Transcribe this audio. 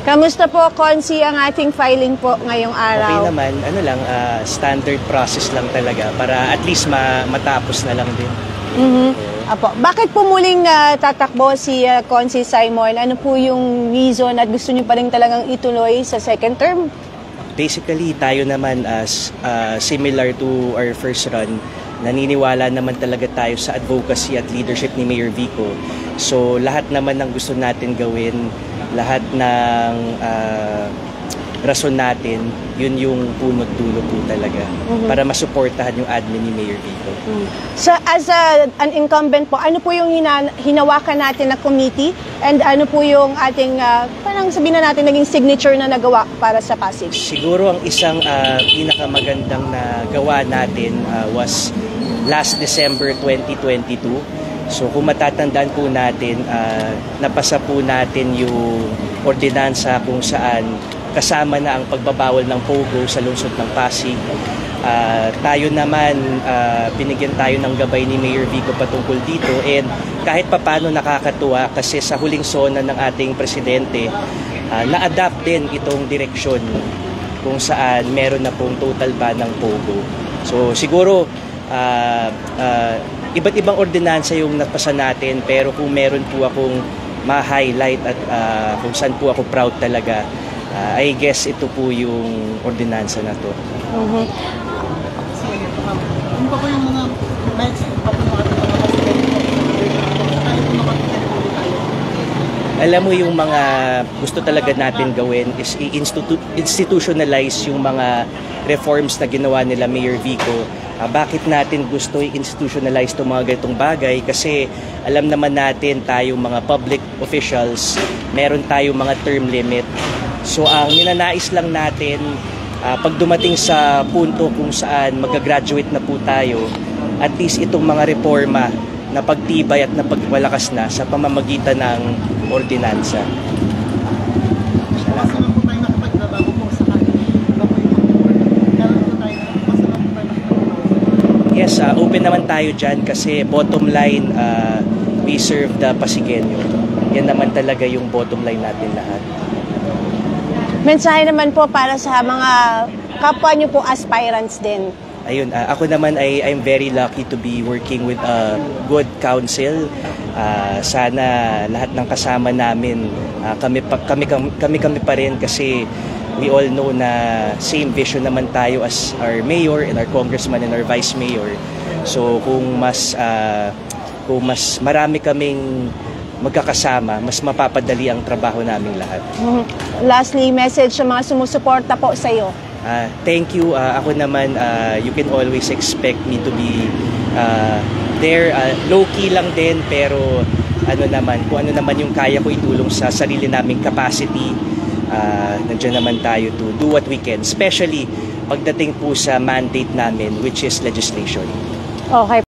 Kamusta po, Consi, ang ating filing po ngayong araw? Okay naman, standard process lang talaga para at least matapos na lang din. Apo. Bakit po muling tatakbo si Consi Simon? Ano po yung reason at gusto niyo pa rin talagang ituloy sa second term? Basically, tayo naman as similar to our first run, naniniwala naman talaga tayo sa advocacy at leadership ni Mayor Vico. So lahat naman ng gusto natin gawin, lahat ng rason natin, yun yung punot dulo po talaga para masuportahan yung admin ni Mayor Vico. So as an incumbent po, ano po yung hinawakan natin na committee and ano po yung ating, parang sabihin na natin, naging signature na nagawa para sa Pasig? Siguro ang isang pinakamagandang nagawa natin was last December 2022. So kung matatandaan po natin, napasa po natin yung ordinansa kung saan kasama na ang pagbabawal ng pogo sa lungsod ng Pasig. Tayo naman, binigyan tayo ng gabay ni Mayor Vico patungkol dito, and kahit papano nakakatuwa kasi sa huling sona ng ating presidente, na-adapt din itong direksyon kung saan meron na pong total ban ng pogo. So siguro, iba't ibang ordinansa yung napasa natin, pero kung meron po akong ma-highlight at kung saan po ako proud talaga, I guess ito po yung ordinansa na to. Ano pa po yung mga alam mo, yung mga gusto talaga natin gawin is institutionalize yung mga reforms na ginawa nila Mayor Vico. Bakit natin gusto i-institutionalize itong mga ganitong bagay? Kasi alam naman natin tayong mga public officials, meron tayong mga term limit. So ang ninanais lang natin, pag dumating sa punto kung saan mag-graduate na po tayo, at least itong mga reforma na pagtibay at napagwalakas na sa pamamagitan ng ordinansa. Yes, open naman tayo dyan kasi bottom line, we serve the Pasigueño. Yan naman talaga yung bottom line natin lahat. Mensahe naman po para sa mga kapwa niyo po aspirants din. Ayun, ako naman I'm very lucky to be working with a good council. Sana lahat ng kasama namin, kami pa rin kasi we all know na same vision naman tayo as our mayor and our congressman and our vice mayor. So kung mas marami kaming magkakasama, mas mapapadali ang trabaho naming lahat. Lastly, message sa mga sumusuporta po sa iyo. Thank you. Ako naman, you can always expect me to be there. Low-key lang din, pero kung ano naman yung kaya ko itulong sa sarili naming capacity, nandiyan naman tayo to do what we can, especially pagdating po sa mandate namin, which is legislation. Okay.